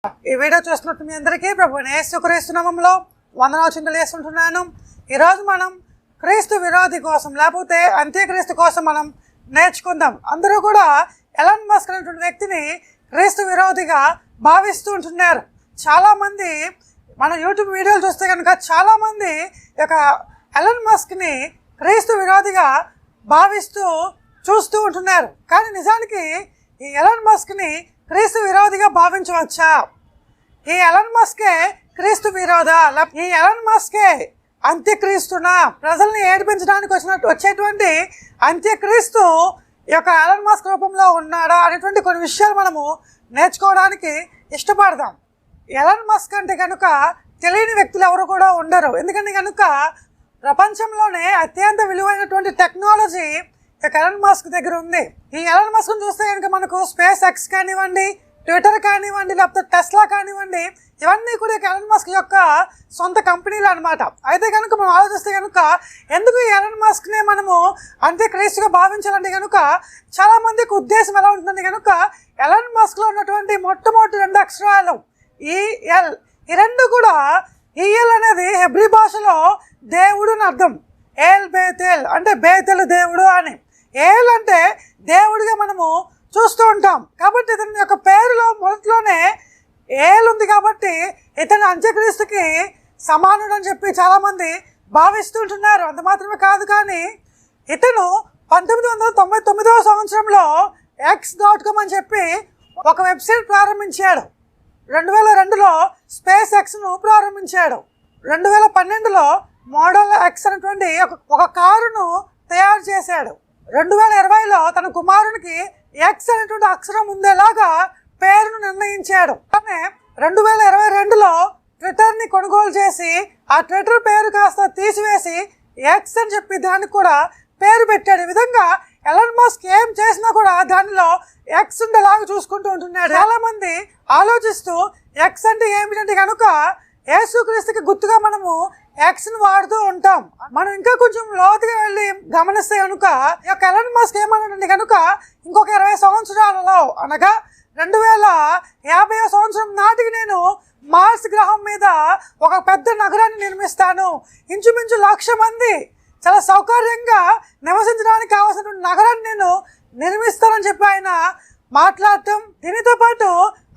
ఈ వీడియో చూస్తున్నట్టు మీ అందరికీ ప్రభు యేసుక్రీస్తు నామములో వందనాలు చెల్లిస్తున్నాను. ఈరోజు మనం క్రీస్తు విరోధి కోసం లేకపోతే అంత్యక్రీస్తు కోసం మనం నేర్చుకుందాం. అందరూ కూడా ఎలాన్ మస్క్ అనేటువంటి వ్యక్తిని క్రీస్తు విరోధిగా భావిస్తూ ఉంటున్నారు. చాలామంది మన యూట్యూబ్ వీడియోలు చూస్తే కనుక చాలామంది యొక్క ఎలాన్ మస్క్ని క్రీస్తు విరోధిగా భావిస్తూ చూస్తూ ఉంటున్నారు. కానీ నిజానికి ఈ ఎలాన్ మస్క్ని క్రీస్తు విరోధిగా భావించవచ్చా? ఈ ఎలాన్ మస్కే క్రీస్తు విరోధ, ఈ ఎలాన్ మస్కే అంత్యక్రీస్తునా? ప్రజల్ని ఏడిపించడానికి వచ్చేటువంటి అంత్యక్రీస్తు ఈ యొక్క ఎలాన్ మస్క్ రూపంలో ఉన్నాడా అనేటువంటి కొన్ని విషయాలు మనము నేర్చుకోవడానికి ఇష్టపడదాం. ఎలాన్ మస్క్ అంటే కనుక తెలియని వ్యక్తులు ఎవరు కూడా ఉండరు. ఎందుకంటే కనుక ప్రపంచంలోనే అత్యంత విలువైనటువంటి టెక్నాలజీ ఎలాన్ మస్క్ దగ్గర ఉంది. ఈ ఎలాన్ మస్క్ చూస్తే కనుక మనకు స్పేస్ ఎక్స్ కానివ్వండి, ట్విట్టర్ కానివ్వండి, లేకపోతే టెస్లా కానివ్వండి, ఇవన్నీ కూడా ఎలాన్ మస్క్ యొక్క సొంత కంపెనీలు అనమాట. అయితే కనుక మనం ఆలోచిస్తే కనుక ఎందుకు ఈ ఎలాన్ మస్క్నే మనము అంత్యక్రీస్తుగా భావించాలంటే కనుక చాలామందికి ఉద్దేశం ఎలా ఉంటుందంటే కనుక ఎలాన్ మస్క్లో ఉన్నటువంటి మొట్టమొదటి రెండు అక్షరాలు ఈఎల్, ఈ రెండు కూడా ఈఎల్ అనేది హెబ్రీ భాషలో దేవుడు అని అర్థం. ఏల్ బేతేల్ అంటే బేతెల్ దేవుడు అని. ఏల్ అంటే దేవుడిగా మనము చూస్తూ ఉంటాం. కాబట్టి ఇతని యొక్క పేరులో మొదట్లోనే ఏల్ ఉంది కాబట్టి ఇతను అంత్యక్రీస్తుకి సమానుడు అని చెప్పి చాలామంది భావిస్తూ ఉంటున్నారు. అంత మాత్రమే కాదు, కానీ ఇతను 1999వ సంవత్సరంలో x.com అని చెప్పి ఒక వెబ్సైట్ ప్రారంభించాడు. 2002లో స్పేస్ ఎక్స్ను ప్రారంభించాడు. 2012లో మోడల్ ఎక్స్ అనేటువంటి ఒక కారును తయారు చేశాడు. 2020లో తన కుమారునికి ఎక్స్ అనేటువంటి అక్షరం ఉండేలాగా పేరును నిర్ణయించాడు. కానీ 2022లో ట్విట్టర్ని కొనుగోలు చేసి ఆ ట్విట్టర్ పేరు కాస్త తీసివేసి ఎక్స్ అని చెప్పి దానికి కూడా పేరు పెట్టాడు. ఈ విధంగా ఎలాన్ మస్క్ ఏం చేసినా కూడా దానిలో ఎక్స్ ఉండేలాగా చూసుకుంటూ ఉంటున్నాడు. చాలా మంది ఆలోచిస్తూ ఎక్స్ అంటే ఏమిటంటే కనుక యేసుక్రీస్తుకి గుర్తుగా మనము ఎక్స్ని వాడుతూ ఉంటాం. మనం ఇంకా కొంచెం లోతుగా వెళ్ళి గమనిస్తే కనుక ఈ యొక్క ఎలాన్ మస్క్ ఏమన్నాడంటే కనుక ఇంకొక 20 సంవత్సరాలలో అనగా 2050వ సంవత్సరం నాటికి నేను మార్స్ గ్రహం మీద ఒక పెద్ద నగరాన్ని నిర్మిస్తాను. ఇంచుమించు 1,00,000 మంది చాలా సౌకర్యంగా నివసించడానికి కావాల్సినటువంటి నగరాన్ని నేను నిర్మిస్తానని చెప్పి ఆయన మాట్లాడటం, దీనితో పాటు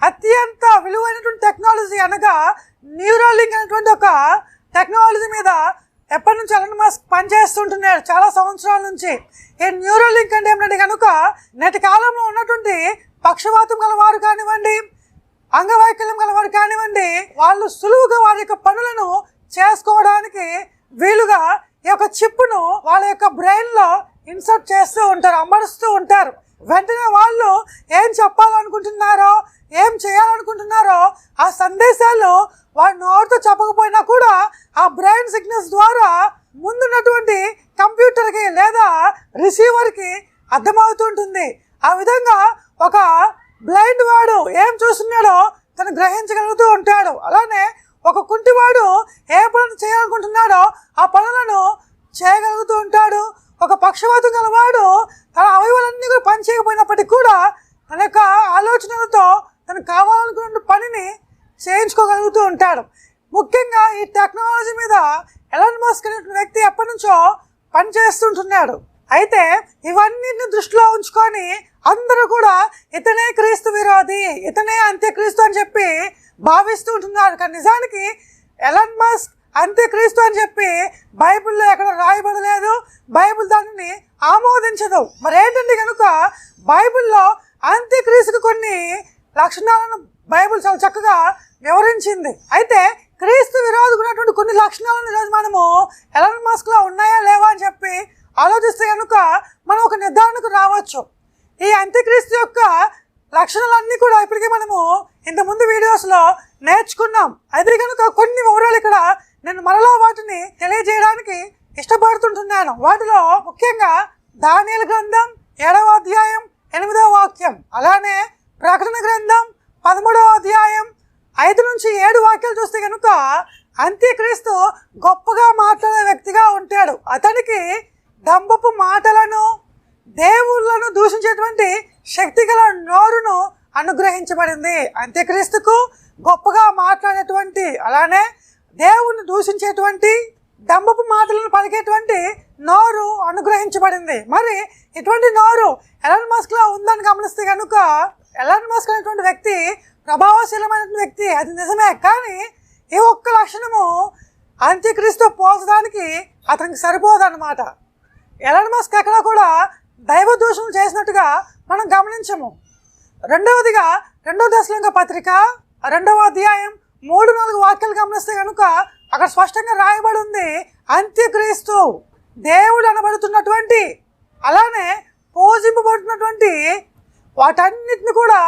అత్యంత విలువైనటువంటి టెక్నాలజీ అనగా న్యూరోలింక్ అనేటువంటి ఒక టెక్నాలజీ మీద ఎప్పటి నుంచి ఎలాన్ మస్క్ పనిచేస్తుంటున్నాడు, చాలా సంవత్సరాల నుంచి. ఈ న్యూరోలింక్ అంటే ఏమిటంటే కనుక నేటి కాలంలో ఉన్నటువంటి పక్షవాతం గలవారు కానివ్వండి, అంగవైకల్యం గలవారు కానివ్వండి, వాళ్ళు సులువుగా వారి యొక్క పనులను చేసుకోవడానికి వీలుగా ఈ యొక్క చిప్ను వాళ్ళ యొక్క బ్రెయిన్లో ఇన్సర్ట్ చేస్తూ ఉంటారు, అమరుస్తూ ఉంటారు. వెంటనే వాళ్ళు ఏం చెప్పాలనుకుంటున్నారో, ఏం చేయాలనుకుంటున్నారో ఆ సందేశాలు వాడి నోటితో చెప్పకపోయినా కూడా ఆ బ్రెయిన్ సిగ్నల్స్ ద్వారా ముందున్నటువంటి కంప్యూటర్కి లేదా రిసీవర్కి అర్థమవుతుంటుంది. ఆ విధంగా ఒక బ్లైండ్ వాడు ఏం చూస్తున్నాడో తను గ్రహించగలుగుతూ ఉంటాడు. అలానే ఒక కుంటివాడు ఏ పనులు చేయాలనుకుంటున్నాడో ఆ పనులను చేయగలుగుతూ ఉంటాడు. ఒక పక్షవాతం గలవాడు తన అవయవాలన్నీ కూడా పని చేయకపోయినప్పటికీ కూడా తన యొక్క ఆలోచనలతో తనకు కావాలనుకున్న పనిని చేయించుకోగలుగుతూ ఉంటాడు. ముఖ్యంగా ఈ టెక్నాలజీ మీద ఎలాన్ మస్క్ అనే వ్యక్తి ఎప్పటి నుంచో పనిచేస్తుంటున్నాడు. అయితే ఇవన్నిటిని దృష్టిలో ఉంచుకొని అందరూ కూడా ఇతనే క్రీస్తు విరోధి, ఇతనే అంత్యక్రీస్తు అని చెప్పి భావిస్తూ ఉంటున్నారు. కానీ నిజానికి ఎలాన్ మస్క్ అంత్యక్రీస్తు అని చెప్పి బైబిల్లో ఎక్కడ రాయబడలేదు, బైబిల్ దానిని ఆమోదించదు. మరేంటంటే కనుక బైబిల్లో అంత్యక్రీస్తుకు కొన్ని లక్షణాలను బైబిల్ చాలా చక్కగా వివరించింది. అయితే క్రీస్తు విరోధుకున్నటువంటి కొన్ని లక్షణాలను ఈరోజు మనము ఎలాన్ మస్క్లో ఉన్నాయా లేవా అని చెప్పి ఆలోచిస్తే కనుక మనం ఒక నిర్ధారణకు రావచ్చు. ఈ అంత్యక్రీస్తు యొక్క లక్షణాలన్నీ కూడా ఇప్పటికే మనము ఇంతకుముందు వీడియోస్లో నేర్చుకున్నాం. అయితే కనుక కొన్ని వివరాలు ఇక్కడ నేను మరలా వాటిని తెలియజేయడానికి ఇష్టపడుతుంటున్నాను. వాటిలో ముఖ్యంగా దానియేలు గ్రంథం 7వ అధ్యాయం 8వ వాక్యం, అలానే ప్రకటన గ్రంథం 13వ అధ్యాయం 5 నుంచి 7 వాక్యాలు చూస్తే కనుక అంత్యక్రీస్తు గొప్పగా మాట్లాడే వ్యక్తిగా ఉంటాడు. అతనికి దంబపు మాటలను, దేవుళ్ళను దూషించేటువంటి శక్తి గల నోరును అనుగ్రహించబడింది. అంత్యక్రీస్తుకు గొప్పగా మాట్లాడేటువంటి, అలానే దేవుణ్ణి దూషించేటువంటి, డంబపు మాటలను పలికేటువంటి నోరు అనుగ్రహించబడింది. మరి ఇటువంటి నోరు ఎలాన్ మస్క్లో ఉందని గమనిస్తే కనుక, ఎలాన్ మస్క్ అనేటువంటి వ్యక్తి ప్రభావశీలమైనటువంటి వ్యక్తి, అది నిజమే. కానీ ఈ ఒక్క లక్షణము అంత్యక్రీస్తు పోల్చడానికి అతనికి సరిపోదన్నమాట. ఎలాన్ మస్క్ ఎక్కడ కూడా దైవ దూషణ చేసినట్టుగా మనం గమనించము. రెండవదిగా 2వ దశలోనిక పత్రిక 2వ అధ్యాయం 3-4 వాక్యాలు గమనిస్తే కనుక అక్కడ స్పష్టంగా రాయబడి ఉంది, అంత్యక్రీస్తు దేవుడు అనబడుతున్నటువంటి, అలానే పూజింపబడుతున్నటువంటి వాటన్నిటిని కూడా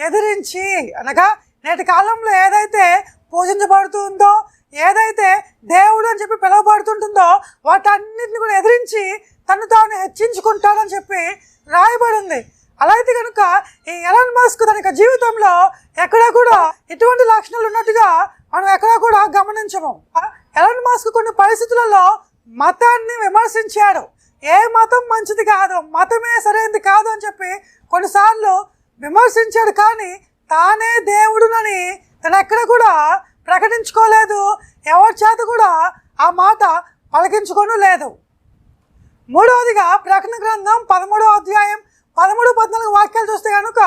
ఎదిరించి, అనగా నేటి కాలంలో ఏదైతే పూజించబడుతుందో, ఏదైతే దేవుడు అని చెప్పి పిలువబడుతుంటుందో వాటన్నిటిని కూడా ఎదిరించి తను తాను హెచ్చించుకుంటాడని చెప్పి రాయబడి ఉంది. అలా అయితే కనుక ఈ ఎలాన్ మస్క్ తన యొక్క జీవితంలో ఎక్కడా కూడా ఇటువంటి లక్షణాలు ఉన్నట్టుగా మనం ఎక్కడా కూడా గమనించము. ఎలాన్ మస్క్ కొన్ని పరిస్థితులలో మతాన్ని విమర్శించాడు. ఏ మతం మంచిది కాదు, మతమే సరైనది కాదు అని చెప్పి కొన్నిసార్లు విమర్శించాడు. కానీ తానే దేవుడునని తను ఎక్కడ కూడా ప్రకటించుకోలేదు, ఎవరి చేత కూడా ఆ మాట పలికించుకోను లేదు. మూడవదిగా ప్రకటన గ్రంథం 13వ అధ్యాయం 13-14 వాక్యాలు చూస్తే కనుక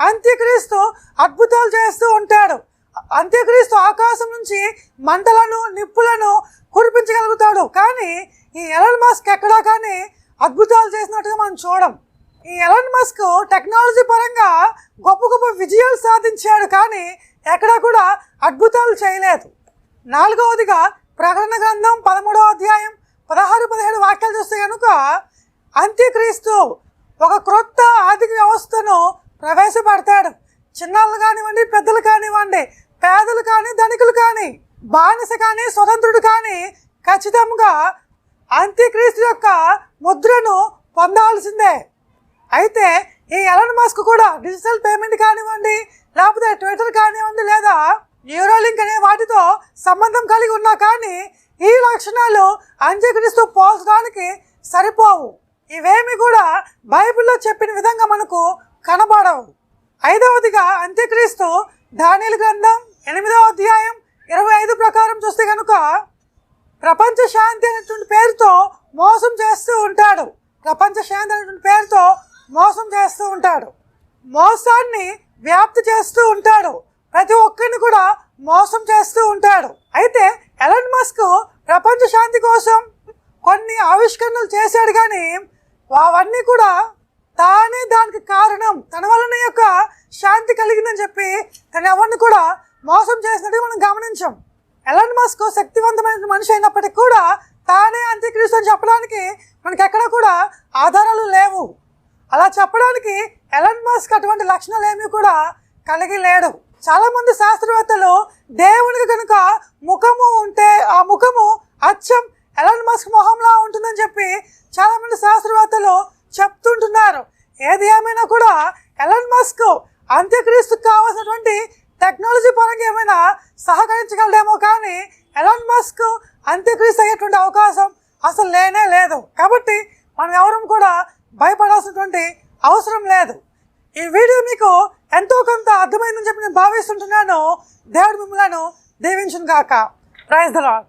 అంత్యక్రీస్తు అద్భుతాలు చేస్తూ ఉంటాడు. అంత్యక్రీస్తు ఆకాశం నుంచి మంటలను, నిప్పులను కురిపించగలుగుతాడు. కానీ ఈ ఎలాన్ మస్క్ ఎక్కడా కానీ అద్భుతాలు చేసినట్టుగా మనం చూడం. ఈ ఎలాన్ మస్క్ టెక్నాలజీ పరంగా గొప్ప గొప్ప విజయాలు సాధించాడు, కానీ ఎక్కడా కూడా అద్భుతాలు చేయలేదు. నాలుగవదిగా ప్రకటన గ్రంథం 13వ అధ్యాయం 16-17 వాక్యాలు చూస్తే కనుక అంత్యక్రీస్తు ఒక క్రొత్త ఆర్థిక వ్యవస్థను ప్రవేశపెడతాడు. చిన్నలు కానివ్వండి, పెద్దలు కానివ్వండి, పేదలు కానీ, ధనికులు కానీ, బానిస కానీ, స్వతంత్రుడు కానీ ఖచ్చితంగా అంత్యక్రీస్తు యొక్క ముద్రను పొందాల్సిందే. అయితే ఈ ఎలాన్ మస్క్ కూడా డిజిటల్ పేమెంట్ కానివ్వండి, లేకపోతే ట్విట్టర్ కానివ్వండి, లేదా న్యూరోలింక్ అనే వాటితో సంబంధం కలిగి ఉన్నా కానీ ఈ లక్షణాలు అంత్యక్రీస్తు పోల్చడానికి సరిపోవు. ఇవేమి కూడా బైబిల్లో చెప్పిన విధంగా మనకు కనబడవు. ఐదవదిగా అంత్యక్రీస్తు దానియేలు గ్రంథం 8వ అధ్యాయం 25 ప్రకారం చూస్తే కనుక ప్రపంచ శాంతి అనేటువంటి పేరుతో మోసం చేస్తూ ఉంటాడు. ప్రపంచ శాంతి అనేటువంటి పేరుతో మోసం చేస్తూ ఉంటాడు. మోసాన్ని వ్యాప్తి చేస్తూ ఉంటాడు. ప్రతి ఒక్కరిని కూడా మోసం చేస్తూ ఉంటాడు. అయితే ఎలాన్ మస్క్ ప్రపంచ శాంతి కోసం కొన్ని ఆవిష్కరణలు చేశాడు, కానీ అవన్నీ కూడా తానే దానికి కారణం, తన వలన యొక్క శాంతి కలిగిందని చెప్పి తను ఎవరిని కూడా మోసం చేసినట్టుగా మనం గమనించాం. ఎలాన్ మస్క్ శక్తివంతమైన మనిషి అయినప్పటికీ కూడా తానే అంత్యక్రీస్తు అని చెప్పడానికి మనకి ఎక్కడ కూడా ఆధారాలు లేవు. అలా చెప్పడానికి ఎలాన్ మస్క్ అటువంటి లక్షణాలు ఏమీ కూడా కలిగి లేడు. చాలామంది శాస్త్రవేత్తలు దేవునికి కనుక ముఖము ఉంటే ఆ ముఖము అచ్చం ఎలాన్ మస్క్ మొహంలా ఉంటుందని చెప్పి చాలామంది శాస్త్రవేత్తలు చెప్తుంటున్నారు. ఏది ఏమైనా కూడా ఎలాన్ మస్క్ అంత్యక్రీస్తుకు కావాల్సినటువంటి టెక్నాలజీ పరంగా ఏమైనా సహకరించగలడేమో, కానీ ఎలాన్ మస్క్ అంత్యక్రీస్తు అయ్యేటువంటి అవకాశం అసలు లేనే లేదు. కాబట్టి మనం ఎవరూ కూడా భయపడాల్సినటువంటి అవసరం లేదు. ఈ వీడియో మీకు ఎంతో కొంత అర్థమైందని చెప్పి నేను భావిస్తుంటున్నాను. దేవుడు మిమ్మల్ని దీవించును గాక. Praise the lord.